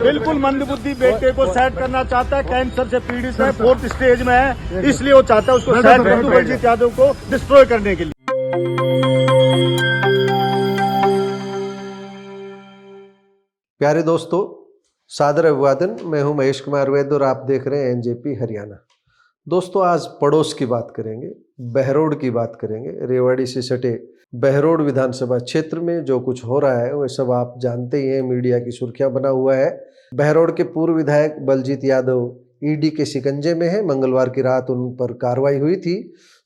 बिल्कुल मंदबुद्धि बेटे को सेट करना चाहता है, कैंसर से पीड़ित है, 4th स्टेज में है, इसलिए वो चाहता है उसको सेट कर दूं बलजीत यादव को डिस्ट्रॉय करने के लिए। प्यारे दोस्तों, सादर अभिवादन। मैं हूं महेश कुमार वैद्य और आप देख रहे हैं एनजेपी हरियाणा। दोस्तों, आज पड़ोस की बात करेंगे, बहरोड की बात करेंगे। रेवाड़ी से सटे बहरोड विधानसभा क्षेत्र में जो कुछ हो रहा है वह सब आप जानते ही हैं, मीडिया की सुर्खियां बना हुआ है। बहरोड के पूर्व विधायक बलजीत यादव ईडी के शिकंजे में है। मंगलवार की रात उन पर कार्रवाई हुई थी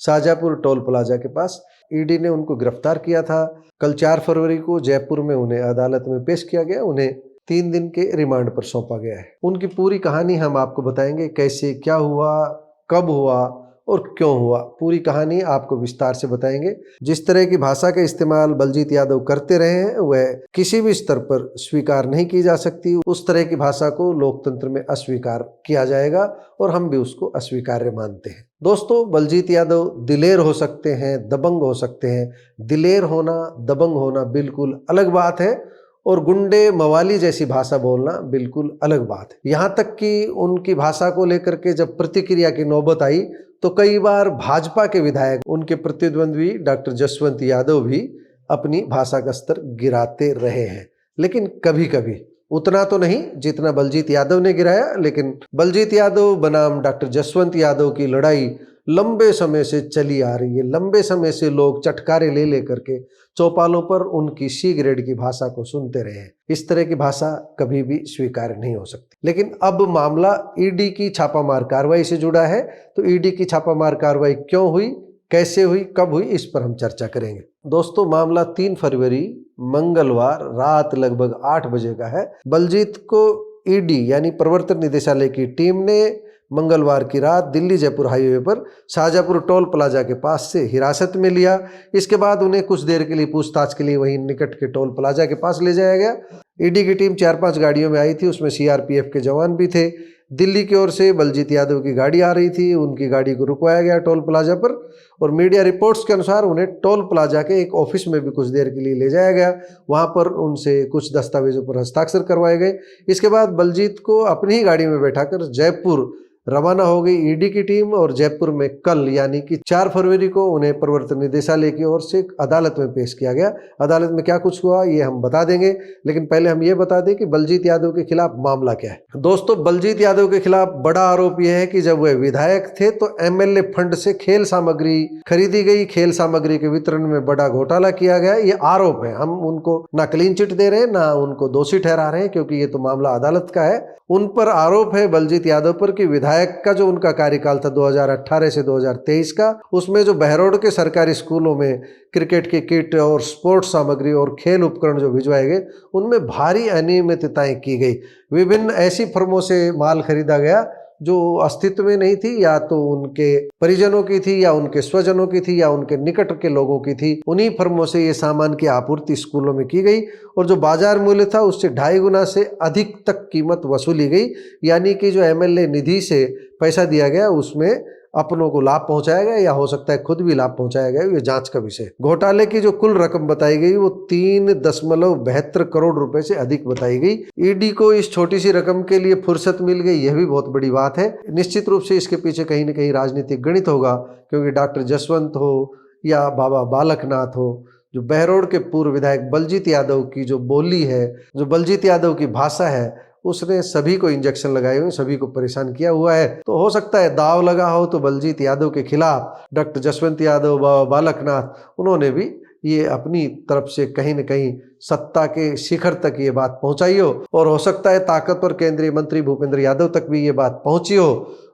शाहजहाँपुर टोल प्लाजा के पास। ईडी ने उनको गिरफ्तार किया था। कल 4 फरवरी को जयपुर में उन्हें अदालत में पेश किया गया। उन्हें 3 दिन के रिमांड पर सौंपा गया है। उनकी पूरी कहानी हम आपको बताएंगे, कैसे क्या हुआ, कब हुआ और क्यों हुआ। पूरी कहानी आपको विस्तार से बताएंगे। जिस तरह की भाषा का इस्तेमाल बलजीत यादव करते रहे हैं वह किसी भी स्तर पर स्वीकार नहीं की जा सकती। उस तरह की भाषा को लोकतंत्र में अस्वीकार किया जाएगा और हम भी उसको अस्वीकार्य मानते हैं। दोस्तों, बलजीत यादव दिलेर हो सकते हैं, दबंग हो सकते हैं। दिलेर होना, दबंग होना बिल्कुल अलग बात है और गुंडे मवाली जैसी भाषा बोलना बिल्कुल अलग बात है। यहाँ तक कि उनकी भाषा को लेकर के जब प्रतिक्रिया की नौबत आई तो कई बार भाजपा के विधायक, उनके प्रतिद्वंद्वी डॉक्टर जसवंत यादव भी अपनी भाषा का स्तर गिराते रहे हैं। लेकिन कभी कभी, उतना तो नहीं जितना बलजीत यादव ने गिराया, लेकिन बलजीत यादव बनाम डॉक्टर जसवंत यादव की लड़ाई लंबे समय से चली आ रही है। लंबे समय से लोग चटकारे ले लेकर के चौपालों पर उनकी सी ग्रेड की भाषा को सुनते रहे हैं। इस तरह की भाषा कभी भी स्वीकार नहीं हो सकती। लेकिन अब मामला ईडी की छापामार कार्रवाई से जुड़ा है। तो ईडी की छापामार कार्रवाई क्यों हुई, कैसे हुई, कब हुई, इस पर हम चर्चा करेंगे। दोस्तों, मामला 3 फरवरी मंगलवार रात लगभग 8 बजे का है। बलजीत को ईडी यानी प्रवर्तन निदेशालय की टीम ने मंगलवार की रात दिल्ली जयपुर हाईवे पर शाहजहाँपुर टोल प्लाजा के पास से हिरासत में लिया। इसके बाद उन्हें कुछ देर के लिए पूछताछ के लिए वहीं निकट के टोल प्लाजा के पास ले जाया गया। ईडी की टीम 4-5 गाड़ियों में आई थी, उसमें सीआरपीएफ के जवान भी थे। दिल्ली की ओर से बलजीत यादव की गाड़ी आ रही थी, उनकी गाड़ी को रुकवाया गया टोल प्लाजा पर और मीडिया रिपोर्ट्स के अनुसार उन्हें टोल प्लाजा के एक ऑफिस में भी कुछ देर के लिए ले जाया गया। वहां पर उनसे कुछ दस्तावेजों पर हस्ताक्षर करवाए गए। इसके बाद बलजीत को अपनी ही गाड़ी में बैठाकर जयपुर रवाना हो गई ईडी की टीम और जयपुर में कल यानी कि 4 फरवरी को उन्हें प्रवर्तन निदेशालय की ओर से अदालत में पेश किया गया। अदालत में क्या कुछ हुआ ये हम बता देंगे, लेकिन पहले हम ये बता दें कि बलजीत यादव के खिलाफ मामला क्या है। दोस्तों, बलजीत यादव के खिलाफ बड़ा आरोप यह है कि जब वह विधायक थे तो एमएलए फंड से खेल सामग्री खरीदी गई, खेल सामग्री के वितरण में बड़ा घोटाला किया गया। ये आरोप है। हम उनको ना क्लीन चिट दे रहे हैं ना उनको दोषी ठहरा रहे हैं, क्योंकि ये तो मामला अदालत का है। उन पर आरोप है बलजीत यादव पर कि विधायक का जो उनका कार्यकाल था 2018 से 2023 का, उसमें जो बहरोड के सरकारी स्कूलों में क्रिकेट की किट और स्पोर्ट्स सामग्री और खेल उपकरण जो भिजवाए गए, उनमें भारी अनियमितताएं की गई। विभिन्न ऐसी फर्मों से माल खरीदा गया जो अस्तित्व में नहीं थी, या तो उनके परिजनों की थी या उनके स्वजनों की थी या उनके निकट के लोगों की थी। उन्हीं फर्मों से ये सामान की आपूर्ति स्कूलों में की गई और जो बाजार मूल्य था उससे 2.5 गुना से अधिक तक कीमत वसूली गई। यानी कि जो एमएलए निधि से पैसा दिया गया उसमें अपनों को लाभ पहुंचाया गया या हो सकता है खुद भी लाभ पहुंचाया गया, ये जांच का विषय। घोटाले की जो कुल रकम बताई गई वो 3.72 करोड़ रुपए से अधिक बताई गई। ईडी को इस छोटी सी रकम के लिए फुर्सत मिल गई, यह भी बहुत बड़ी बात है। निश्चित रूप से इसके पीछे कहीं न कहीं राजनीतिक गणित होगा, क्योंकि डॉक्टर जसवंत हो या बाबा बालकनाथ हो, जो बहरोड के पूर्व विधायक बलजीत यादव की जो बोली है, जो बलजीत यादव की भाषा है, उसने सभी को इंजेक्शन लगाए हुए, सभी को परेशान किया हुआ है। तो हो सकता है दाव लगा हो तो बलजीत यादव के खिलाफ डॉक्टर जसवंत यादव, बाबा बालकनाथ, उन्होंने भी ये अपनी तरफ से कहीं न कहीं सत्ता के शिखर तक ये बात पहुंचाई हो और हो सकता है ताकतवर केंद्रीय मंत्री भूपेंद्र यादव तक भी ये बात पहुंची हो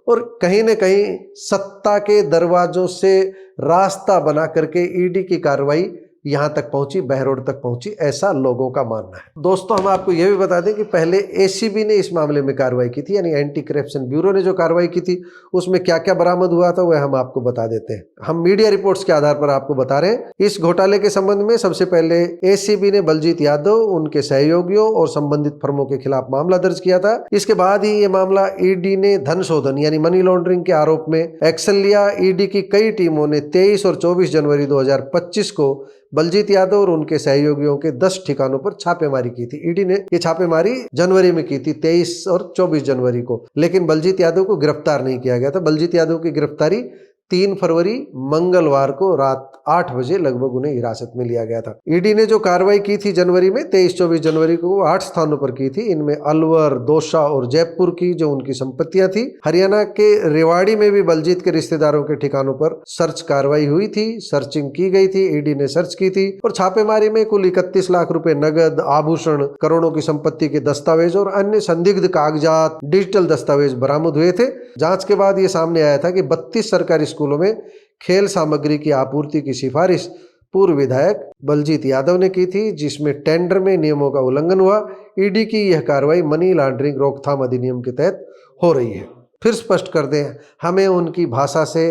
और कहीं न कहीं सत्ता के दरवाजों से रास्ता बना करके ईडी की कार्रवाई यहाँ तक पहुंची, बहरोड तक पहुंची, ऐसा लोगों का मानना है। दोस्तों, हम आपको यह भी बता दें कि पहले एसीबी ने इस मामले में कार्रवाई की थी, यानी एंटी करप्शन ब्यूरो ने जो कार्रवाई की थी उसमें क्या क्या बरामद हुआ था वह हम आपको बता देते हैं। हम मीडिया रिपोर्ट्स के आधार पर आपको बता रहे हैं। इस घोटाले के संबंध में सबसे पहले एसीबी ने बलजीत यादव, उनके सहयोगियों और संबंधित फर्मों के खिलाफ मामला दर्ज किया था। इसके बाद ही ये मामला ईडी ने धन शोधन यानी मनी लॉन्ड्रिंग के आरोप में एक्शन लिया। ईडी की कई टीमों ने 23 और 24 जनवरी 2025 को बलजीत यादव और उनके सहयोगियों के 10 ठिकानों पर छापेमारी की थी। ईडी ने ये छापेमारी जनवरी में की थी, 23 और 24 जनवरी को, लेकिन बलजीत यादव को गिरफ्तार नहीं किया गया था। बलजीत यादव की गिरफ्तारी 3 फरवरी मंगलवार को रात 8 बजे लगभग उन्हें हिरासत में लिया गया था। ईडी ने जो कार्रवाई की थी जनवरी में 23-24 जनवरी को, 8 स्थानों पर की थी। इनमें अलवर, दौसा और जयपुर की जो उनकी संपत्तियां थी। हरियाणा के रेवाड़ी में भी बलजीत के रिश्तेदारों के ठिकानों पर सर्च कार्रवाई हुई थी, सर्चिंग की गई थी, ईडी ने सर्च की थी और छापेमारी में कुल 31 लाख रुपए नगद, आभूषण, करोड़ों की संपत्ति के दस्तावेज और अन्य संदिग्ध कागजात, डिजिटल दस्तावेज बरामद हुए थे। जांच के बाद ये सामने आया था कि 32 सरकारी स्कूलों में खेल सामग्री की आपूर्ति की सिफारिश पूर्व विधायक बलजीत यादव ने की थी, जिसमें टेंडर में नियमों का उल्लंघन हुआ। ईडी की यह कार्रवाई मनी लॉन्ड्रिंग रोकथाम अधिनियम के तहत हो रही है। फिर स्पष्ट कर दें, हमें उनकी भाषा से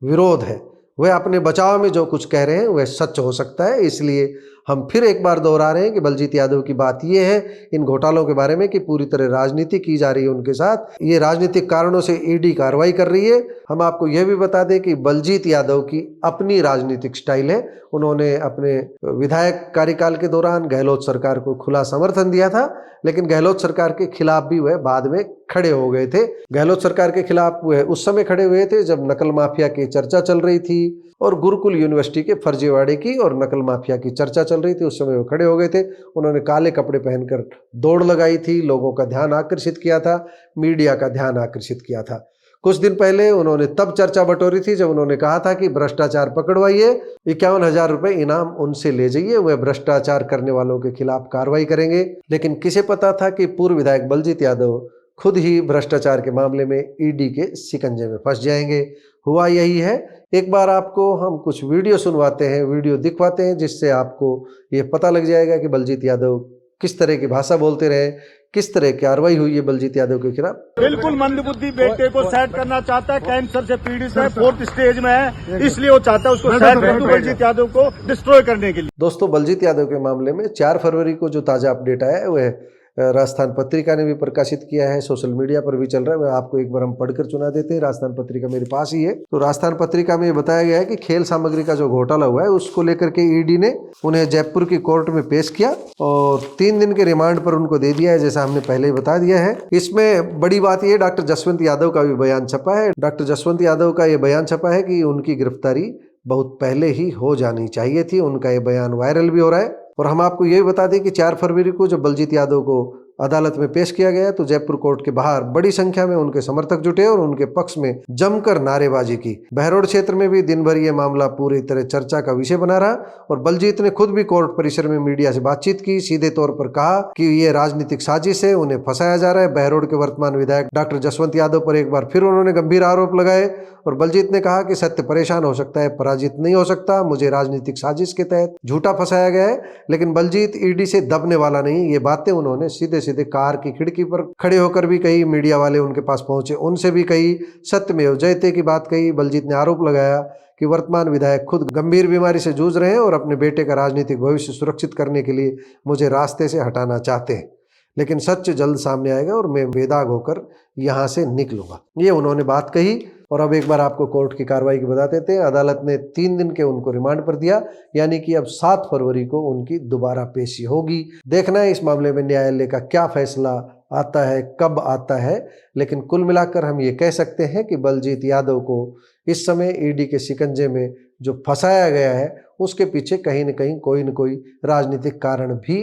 विरोध है। वह अपने बचाव में जो कुछ कह रहे हैं वह सच हो सकता है, इसलिए हम फिर एक बार दोहरा रहे हैं कि बलजीत यादव की बात यह है इन घोटालों के बारे में कि पूरी तरह राजनीति की जा रही है उनके साथ। ये राजनीतिक कारणों से ईडी कार्रवाई कर रही है। हम आपको यह भी बता दें कि बलजीत यादव की अपनी राजनीतिक स्टाइल है। उन्होंने अपने विधायक कार्यकाल के दौरान गहलोत सरकार को खुला समर्थन दिया था, लेकिन गहलोत सरकार के खिलाफ भी वह बाद में खड़े हो गए थे। गहलोत सरकार के खिलाफ वह उस समय खड़े हुए थे जब नकल माफिया की चर्चा चल रही थी और गुरुकुल यूनिवर्सिटी के फर्जीवाड़े की और नकल माफिया की चर्चा चल रही थी। उस समय वो खड़े हो गए थे। उन्होंने काले कपड़े पहनकर दौड़ लगाई थी, लोगों का ध्यान आकर्षित किया था, मीडिया का ध्यान आकर्षित किया था। कुछ दिन पहले उन्होंने तब चर्चा बटोरी थी जब उन्होंने कहा था कि भ्रष्टाचार पकड़वाइए, 51,000 रुपए इनाम उनसे ले जाइए, वह भ्रष्टाचार करने वालों के खिलाफ कार्रवाई करेंगे। लेकिन किसे पता था कि पूर्व विधायक बलजीत यादव खुद ही भ्रष्टाचार के मामले में ईडी के शिकंजे में फंस जाएंगे। हुआ यही है। एक बार आपको हम कुछ वीडियो सुनवाते हैं, वीडियो दिखवाते हैं, जिससे आपको ये पता लग जाएगा कि बलजीत यादव किस तरह की भाषा बोलते रहे, किस तरह की कार्रवाई हुई है बलजीत यादव के खिलाफ। बिल्कुल मंदबुद्धि बेटे को सेट करना चाहता है, कैंसर से पीड़ित है, 4th स्टेज में है, इसलिए वो चाहता है उसको सेट कर दूं, बलजीत यादव को डिस्ट्रॉय करने के लिए। दोस्तों, बलजीत यादव के मामले में 4 फरवरी को जो ताजा अपडेट आया है वह राजस्थान पत्रिका ने भी प्रकाशित किया है, सोशल मीडिया पर भी चल रहा है। वह आपको एक बार हम पढ़कर सुना देते हैं। राजस्थान पत्रिका मेरे पास ही है। तो राजस्थान पत्रिका में ये बताया गया है कि खेल सामग्री का जो घोटाला हुआ है उसको लेकर के ईडी ने उन्हें जयपुर की कोर्ट में पेश किया और 3 दिन के रिमांड पर उनको दे दिया है, जैसा हमने पहले ही बता दिया है। इसमें बड़ी बात यह डॉक्टर जसवंत यादव का भी बयान छपा है। डॉक्टर जसवंत यादव का ये बयान छपा है कि उनकी गिरफ्तारी बहुत पहले ही हो जानी चाहिए थी। उनका ये बयान वायरल भी हो रहा है। और हम आपको ये भी बता दें कि 4 फरवरी को जब बलजीत यादव को अदालत में पेश किया गया तो जयपुर कोर्ट के बाहर बड़ी संख्या में उनके समर्थक जुटे और उनके पक्ष में जमकर नारेबाजी की। बहरोड क्षेत्र में भी दिन भर ये मामला पूरी तरह चर्चा का विषय बना रहा और बलजीत ने खुद भी कोर्ट परिसर में मीडिया से बातचीत की, सीधे तौर पर कहा कि ये राजनीतिक साजिश है, उन्हें फंसाया जा रहा है। बहरोड के वर्तमान विधायक डॉक्टर जसवंत यादव पर एक बार फिर उन्होंने गंभीर आरोप लगाए और बलजीत ने कहा कि सत्य परेशान हो सकता है, पराजित नहीं हो सकता। मुझे राजनीतिक साजिश के तहत झूठा फंसाया गया है, लेकिन बलजीत ईडी से दबने वाला नहीं। ये बातें उन्होंने सीधे सीधे कार की खिड़की पर खड़े होकर भी कही। मीडिया वाले उनके पास पहुंचे, उनसे भी कही, सत्यमेव जयते की बात कही। बलजीत ने आरोप लगाया कि वर्तमान विधायक खुद गंभीर बीमारी से जूझ रहे हैं और अपने बेटे का राजनीतिक भविष्य सुरक्षित करने के लिए मुझे रास्ते से हटाना चाहते हैं, लेकिन सच जल्द सामने आएगा और मैं बेदाग होकर यहाँ से निकलूंगा। ये उन्होंने बात कही। और अब एक बार आपको कोर्ट की कार्रवाई की बता देते हैं। अदालत ने 3 दिन के उनको रिमांड पर दिया, यानी कि अब 7 फरवरी को उनकी दोबारा पेशी होगी। देखना है इस मामले में न्यायालय का क्या फैसला आता है, कब आता है। लेकिन कुल मिलाकर हम ये कह सकते हैं कि बलजीत यादव को इस समय ईडी के शिकंजे में जो फंसाया गया है उसके पीछे कहीं न कोई राजनीतिक कारण भी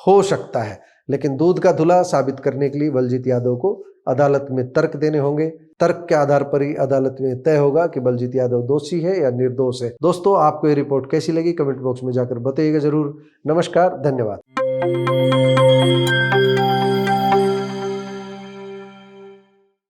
हो सकता है। लेकिन दूध का धुला साबित करने के लिए बलजीत यादव को अदालत में तर्क देने होंगे। तर्क के आधार पर ही अदालत में तय होगा कि बलजीत यादव दोषी है या निर्दोष है। दोस्तों, आपको ये रिपोर्ट कैसी लगी कमेंट बॉक्स में जाकर बताइएगा जरूर। नमस्कार, धन्यवाद।